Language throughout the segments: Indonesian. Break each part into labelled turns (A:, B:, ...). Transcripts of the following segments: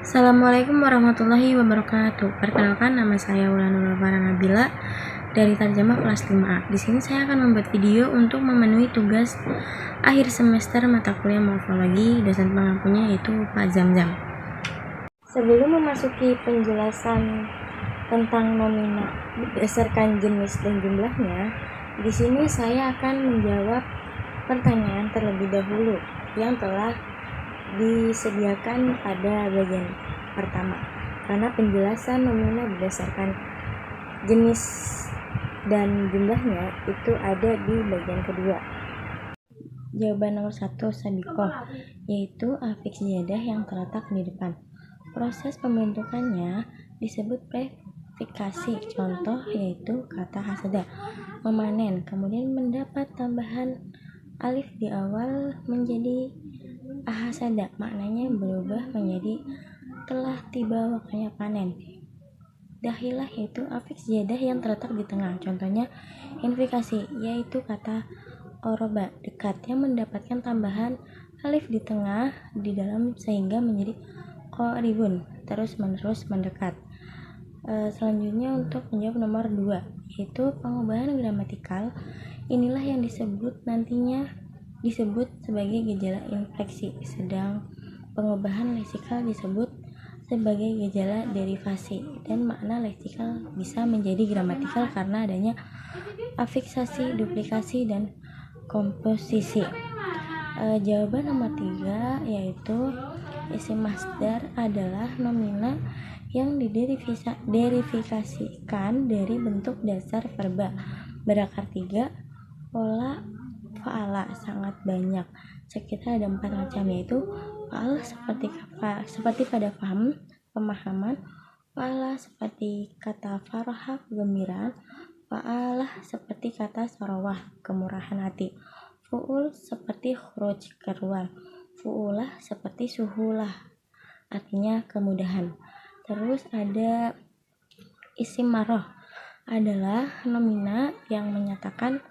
A: Assalamualaikum warahmatullahi wabarakatuh. Perkenalkan, nama saya Wulanur Nabila dari Tarjamah kelas 5A. Di sini saya akan membuat video untuk memenuhi tugas akhir semester mata kuliah morfologi. Dosen pengampunya yaitu Pak Zamzam. Sebelum memasuki penjelasan tentang nomina berdasarkan jenis dan jumlahnya, di sini saya akan menjawab pertanyaan terlebih dahulu yang telah disediakan pada bagian pertama, karena penjelasan nomina berdasarkan jenis dan jumlahnya itu ada di bagian kedua. Jawaban nomor 1 sabiqoh, yaitu afiks ziyadah yang terletak di depan. Proses pembentukannya disebut predifikasi. Contoh yaitu kata hasada, memanen, kemudian mendapat tambahan alif di awal menjadi ahasada, maknanya berubah menjadi telah tiba waktunya panen. Dahilah yaitu afiks ziyadah yang terletak di tengah. Contohnya infikasi, yaitu kata oroba, dekat, yang mendapatkan tambahan alif di tengah di dalam sehingga menjadi qoribun, terus menerus mendekat. Selanjutnya untuk menjawab nomor 2, yaitu pengubahan gramatikal. Inilah yang nantinya disebut sebagai gejala infleksi, sedang pengubahan leksikal disebut sebagai gejala derivasi, dan makna leksikal bisa menjadi gramatikal karena adanya afiksasi, duplikasi, dan komposisi. Jawaban nomor 3, yaitu isim masdar adalah nomina yang diderifikasikan dari bentuk dasar verba berakar 3, pola fa'ala sangat banyak, sekitar ada 4 macam, yaitu fa'al seperti pada pemahaman, fa'ala seperti kata faraha kegembiraan, fa'alah seperti kata sorowah kemurahan hati, fu'ul seperti khuruj keluar, fu'ulah seperti suhulah artinya kemudahan. Terus ada isim maroh, adalah nomina yang menyatakan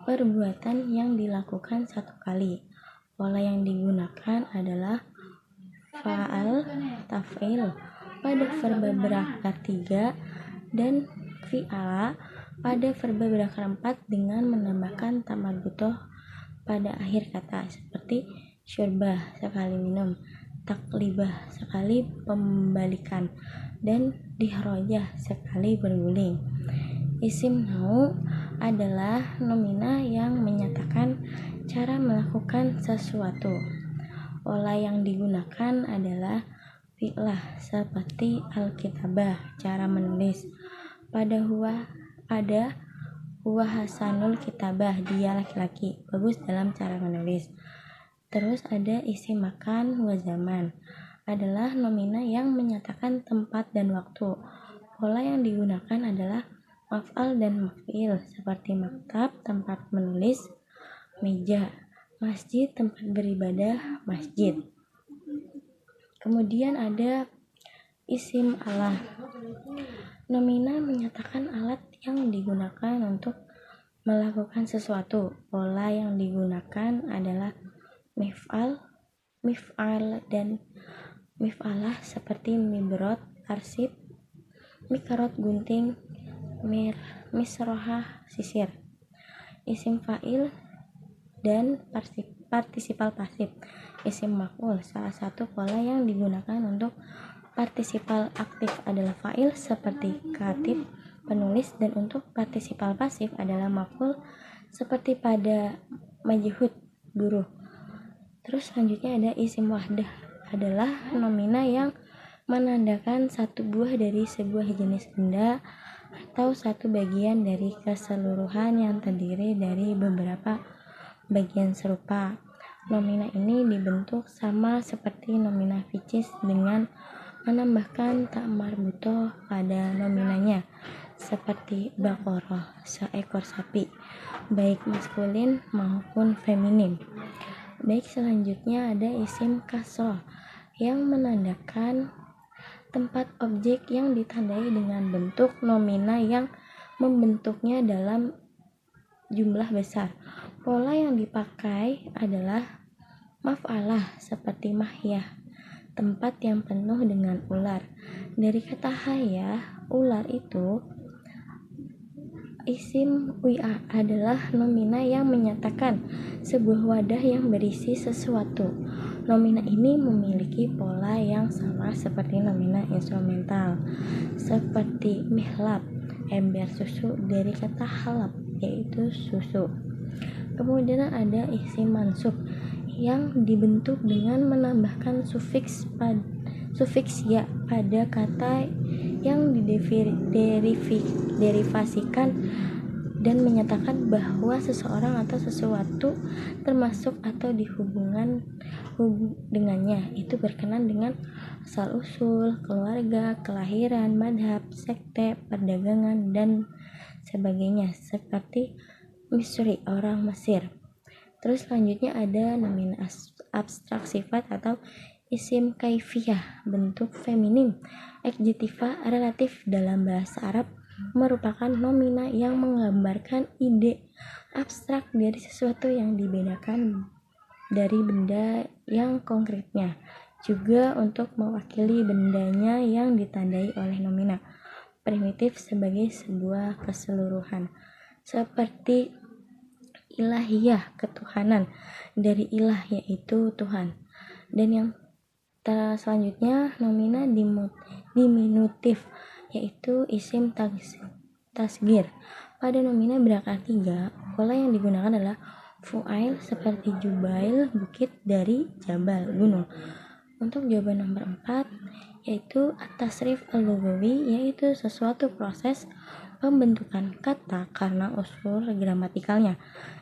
A: perbuatan yang dilakukan satu kali. Pola yang digunakan adalah fa'al, taf'il pada verba berakar 3 dan fi'ala pada verba berakar 4 dengan menambahkan ta marbutoh pada akhir kata, seperti syurbah sekali minum, taklibah sekali pembalikan, dan dihrojah sekali berguling. Isim nau adalah nomina yang menyatakan cara melakukan sesuatu. Pola yang digunakan adalah fi'lah seperti al-kitabah, cara menulis. Pada huwa hasanul kitabah, dia laki-laki, bagus dalam cara menulis. Terus ada isim makan wa zaman, adalah nomina yang menyatakan tempat dan waktu. Pola yang digunakan adalah maf'al dan maf'il, seperti maktab, tempat menulis, meja, masjid, tempat beribadah, masjid. Kemudian ada isim alah, nomina menyatakan alat yang digunakan untuk melakukan sesuatu. Pola yang digunakan adalah mif'al dan mif'alah, seperti mibrot, arsip, mikarot, gunting, misrohah, sisir. Isim fa'il dan partisipal pasif. Isim maf'ul, salah satu pola yang digunakan untuk partisipal aktif adalah fa'il seperti katib, penulis, dan untuk partisipal pasif adalah maf'ul seperti pada majhud, guru. Terus selanjutnya ada isim wahdah, adalah nomina yang menandakan satu buah dari sebuah jenis benda atau satu bagian dari keseluruhan yang terdiri dari beberapa bagian serupa. Nomina ini dibentuk sama seperti nomina ficis dengan menambahkan ta marbutoh pada nominanya, seperti baqoroh, seekor sapi, baik maskulin maupun feminin. Baik, selanjutnya ada isim kasroh yang menandakan tempat objek yang ditandai dengan bentuk nomina yang membentuknya dalam jumlah besar. Pola yang dipakai adalah maf'alah seperti mahyah, tempat yang penuh dengan ular. Dari kata hayah, ular itu isim wi'a adalah nomina yang menyatakan sebuah wadah yang berisi sesuatu. Nomina ini memiliki pola yang sama seperti nomina instrumental, seperti mihlab, ember susu dari kata halab, yaitu susu. Kemudian ada isim mansub yang dibentuk dengan menambahkan sufiks ya pada kata yang derivasikan dan menyatakan bahwa seseorang atau sesuatu termasuk atau dihubungkan dengannya itu berkenan dengan asal-usul, keluarga, kelahiran, madhab, sekte, perdagangan, dan sebagainya, seperti Misri, orang Mesir. Terus selanjutnya ada nomina abstrak sifat atau isim kaifiyah, bentuk feminim. Adjektiva relatif dalam bahasa Arab merupakan nomina yang menggambarkan ide abstrak dari sesuatu yang dibedakan dari benda yang konkretnya, juga untuk mewakili bendanya yang ditandai oleh nomina primitif sebagai sebuah keseluruhan, seperti ilahiyah, ketuhanan, dari ilah yaitu Tuhan. Dan yang selanjutnya nomina diminutif, yaitu isim tasgir. Pada nomina berakar 3, pola yang digunakan adalah fu'ail, seperti jubail, bukit, dari jabal, gunung. Untuk jawaban nomor 4, yaitu at-tasrif al-lughawi, yaitu sesuatu proses pembentukan kata karena unsur gramatikalnya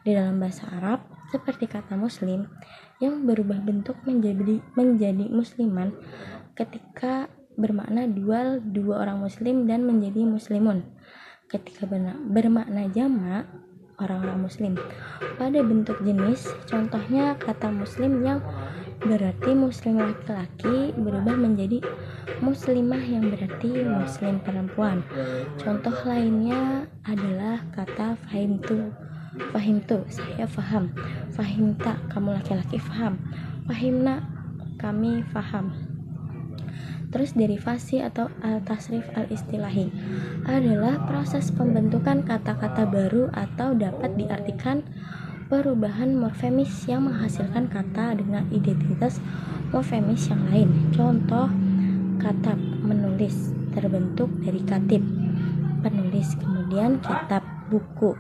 A: di dalam bahasa Arab, seperti kata muslim yang berubah bentuk menjadi musliman ketika bermakna dua orang muslim dan menjadi muslimun ketika bermakna jamak orang-orang muslim. Pada bentuk jenis, contohnya kata muslim yang berarti muslim laki-laki berubah menjadi muslimah yang berarti muslim perempuan. Contoh lainnya adalah kata fahimtu, saya faham. Fahimta, kamu laki-laki faham. Fahimna, kami faham. Terus derivasi atau al-tasrif al-istilahi adalah proses pembentukan kata-kata baru atau dapat diartikan perubahan morfemis yang menghasilkan kata dengan identitas morfemis yang lain. Contoh, katab, menulis, terbentuk dari katib, penulis, kemudian kitab, buku.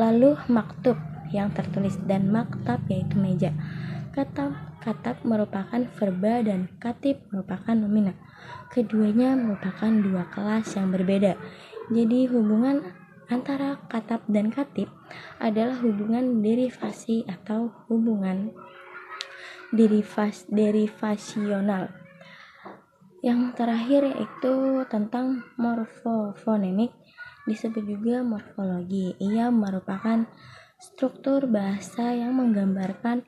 A: Lalu maktub, yang tertulis, dan maktab, yaitu meja. Katab merupakan verba dan katib merupakan nomina. Keduanya merupakan dua kelas yang berbeda. Jadi hubungan antara katab dan katib adalah hubungan derivasi atau hubungan derivasional. Yang terakhir yaitu tentang morfofonemik, disebut juga morfologi. Ia merupakan struktur bahasa yang menggambarkan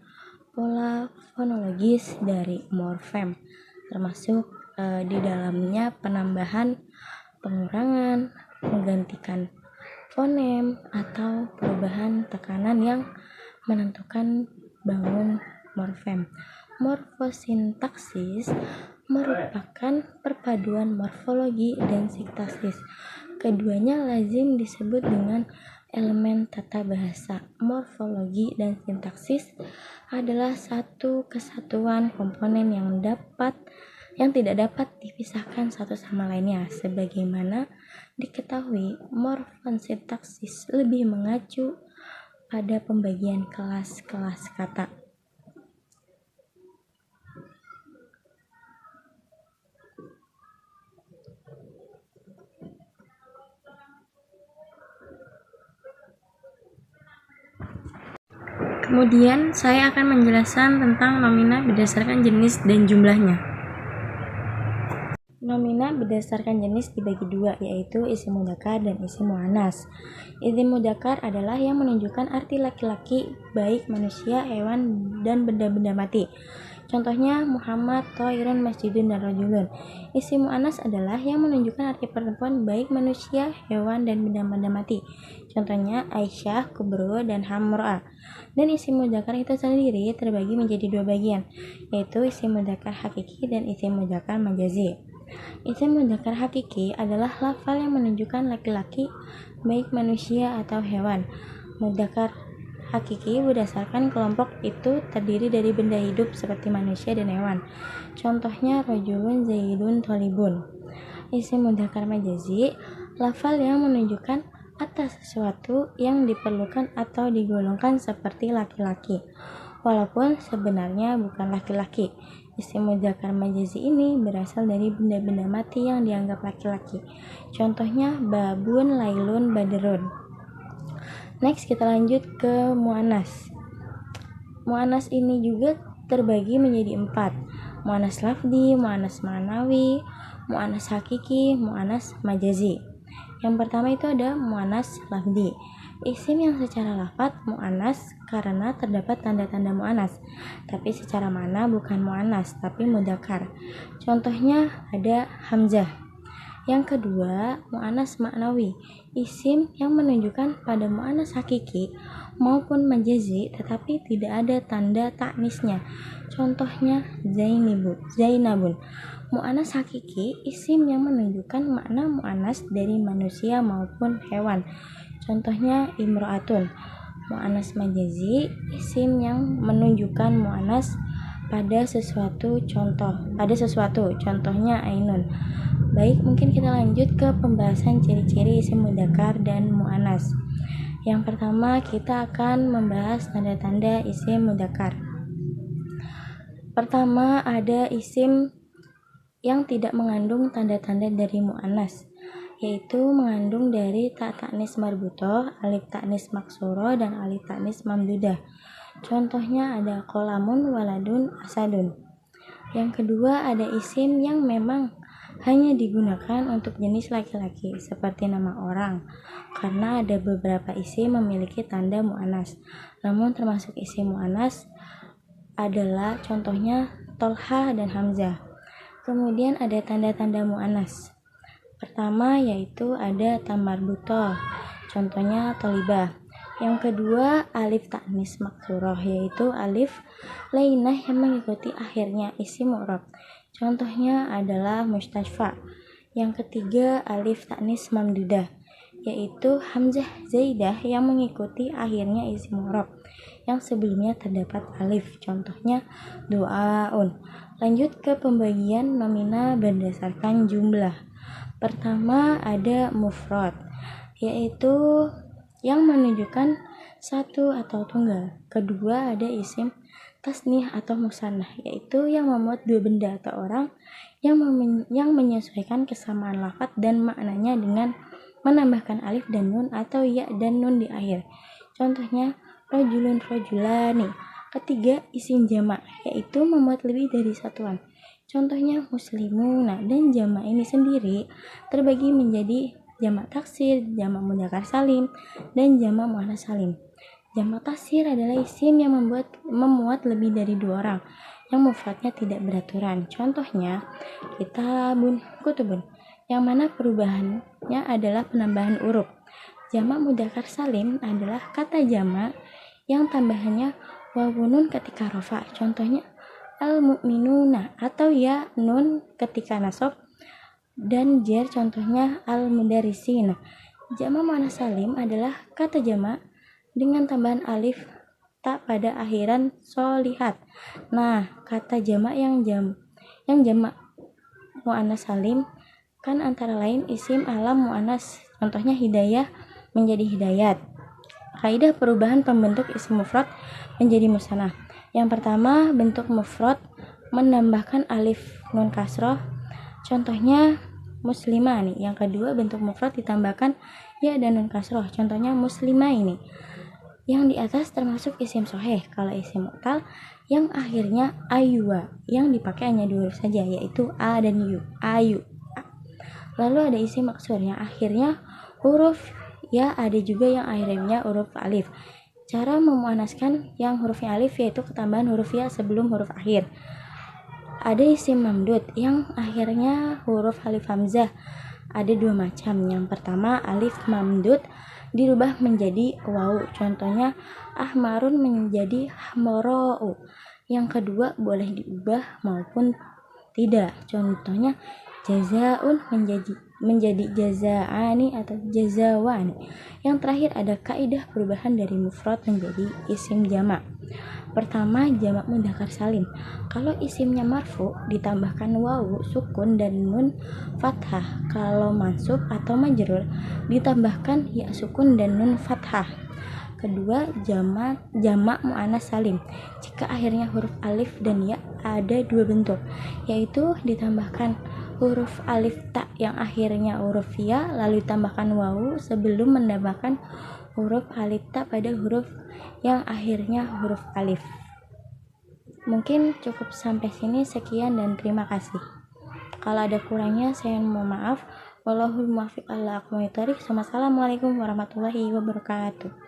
A: pola fonologis dari morfem, termasuk di dalamnya penambahan, pengurangan, menggantikan fonem, atau perubahan tekanan yang menentukan bangun morfem. Morfosintaksis merupakan perpaduan morfologi dan sintaksis. Keduanya lazim disebut dengan elemen tata bahasa. Morfologi dan sintaksis adalah satu kesatuan komponen yang tidak dapat dipisahkan satu sama lainnya. Sebagaimana diketahui, morfosintaksis lebih mengacu pada pembagian kelas-kelas kata. Kemudian saya akan menjelaskan tentang nomina berdasarkan jenis dan jumlahnya. Nomina berdasarkan jenis dibagi dua, yaitu isim mudzakkar dan isim muannas. Isim mudzakkar adalah yang menunjukkan arti laki-laki, baik manusia, hewan, dan benda-benda mati. Contohnya Muhammad, Toirun, Masjidun, dan Rajulun. Isim mu'annas adalah yang menunjukkan arti perempuan baik manusia, hewan, dan benda-benda mati. Contohnya Aisyah, Kubro, dan Hamro'a. Dan isim mudzakkar itu sendiri terbagi menjadi dua bagian, yaitu isim mudzakkar hakiki dan isim mudzakkar majazi. Isim mudzakkar hakiki adalah lafal yang menunjukkan laki-laki, baik manusia atau hewan. Mudzakkar hakiki berdasarkan kelompok itu terdiri dari benda hidup seperti manusia dan hewan. Contohnya rajulun, zaidun, thalibun. Isim mudzakkar majazi, lafal yang menunjukkan atas sesuatu yang diperlukan atau digolongkan seperti laki-laki, walaupun sebenarnya bukan laki-laki. Isim mudzakkar majazi ini berasal dari benda-benda mati yang dianggap laki-laki. Contohnya babun, lailun, badrun. Next kita lanjut ke mu'annas. Mu'annas ini juga terbagi menjadi 4. Mu'annas lafzi, mu'annas ma'nawi, mu'annas hakiki, mu'annas majazi. Yang pertama itu ada mu'annas lafzi. Isim yang secara lafaz mu'annas karena terdapat tanda-tanda mu'annas, tapi secara makna bukan mu'annas tapi mudzakkar. Contohnya ada hamzah. Yang kedua, mu'annas ma'nawi. Isim yang menunjukkan pada mu'annas hakiki maupun majazi tetapi tidak ada tanda ta'nisnya. Contohnya Zainabun. Mu'annas hakiki, isim yang menunjukkan makna mu'annas dari manusia maupun hewan. Contohnya imro'atun. Mu'annas majazi, isim yang menunjukkan mu'annas pada sesuatu. Contohnya ainun. Baik, mungkin kita lanjut ke pembahasan ciri-ciri isim mudzakkar dan mu'annas. Yang pertama, kita akan membahas tanda-tanda isim mudzakkar. Pertama, ada isim yang tidak mengandung tanda-tanda dari mu'annas, yaitu mengandung dari ta ta'nis marbutoh, alif ta'nis maksuro, dan alif ta'nis mamdudah. Contohnya ada qolamun, waladun, asadun. Yang kedua, ada isim yang memang hanya digunakan untuk jenis laki-laki seperti nama orang, karena ada beberapa isim memiliki tanda mu'annas. Namun termasuk isim mu'annas adalah contohnya Tolha dan Hamzah. Kemudian ada tanda-tanda mu'annas. Pertama yaitu ada ta marbutoh, contohnya tolibah. Yang kedua alif ta'nis maksurah, yaitu alif lainah yang mengikuti akhirnya isim mu'rab. Contohnya adalah mustashfa. Yang ketiga alif ta'nis mamdudah, yaitu hamzah zaidah yang mengikuti akhirnya isim mu'rab yang sebelumnya terdapat alif. Contohnya du'aun. Lanjut ke pembagian nomina berdasarkan jumlah. Pertama ada mufrad, yaitu yang menunjukkan satu atau tunggal. Kedua ada isim tasnih atau musannah, yaitu yang memuat dua benda atau orang yang menyesuaikan kesamaan lafaz dan maknanya dengan menambahkan alif dan nun atau ya dan nun di akhir. Contohnya rajulun, rajulani. Ketiga isim jamak, yaitu memuat lebih dari satuan. Contohnya muslimuna. Dan jamak ini sendiri terbagi menjadi jamak taksir, jamak mudzakkar salim, dan jamak muannats salim. Jamak taksir adalah isim yang memuat lebih dari dua orang, yang mufradnya tidak beraturan. Contohnya kitabun, kutubun, yang mana perubahannya adalah penambahan huruf. Jamak mudzakkar salim adalah kata jamak yang tambahannya wawunun ketika rofa. Contohnya al-mu'minuna, atau ya nun ketika nasab dan jar. Contohnya al-mudarrisina. Jamak muannats salim adalah kata jamak dengan tambahan alif ta pada akhiran solihat. Nah, kata jamak yang jamak muannats salim kan antara lain isim alam muannats. Contohnya hidayah menjadi hidayat. Kaidah perubahan pembentuk isim mufrad menjadi musannah. Yang pertama, bentuk mufrad menambahkan alif nun kasroh. Contohnya muslimah nih. Yang kedua, bentuk mufrad ditambahkan ya dan nun kasroh. Contohnya muslimah ini. Yang di atas termasuk isim soheh. Kalau isim mu'tal yang akhirnya ayuwa, yang dipakai hanya dua huruf saja, yaitu a dan yu. Ayu. Lalu ada isim maksur yang akhirnya huruf ya, ada juga yang akhirnya huruf alif. Cara memuannaskan yang hurufnya alif yaitu ketambahan huruf ya sebelum huruf akhir. Ada isim mamdud yang akhirnya huruf alif hamzah. Ada dua macam. Yang pertama, alif mamdud dirubah menjadi wawu. Contohnya ahmarun menjadi ahmarau. Yang kedua, boleh diubah maupun tidak. Contohnya jazaun menjadi jazaani atau jazawani. Yang terakhir ada kaidah perubahan dari mufrad menjadi isim jamak. Pertama, jamak mudzakkar salim. Kalau isimnya marfu ditambahkan wawu sukun dan nun fathah. Kalau mansub atau majrur ditambahkan ya sukun dan nun fathah. Kedua, jamak muannas salim. Jika akhirnya huruf alif dan ya ada dua bentuk, yaitu ditambahkan huruf alif ta yang akhirnya huruf ya lalu ditambahkan wawu sebelum menambahkan huruf alif ta pada huruf yang akhirnya huruf alif. Mungkin cukup sampai sini, sekian dan terima kasih. Kalau ada kurangnya saya mohon maaf. Wallahul muwaffiq ala aqwamit thoriq. Wassalamualaikum warahmatullahi wabarakatuh.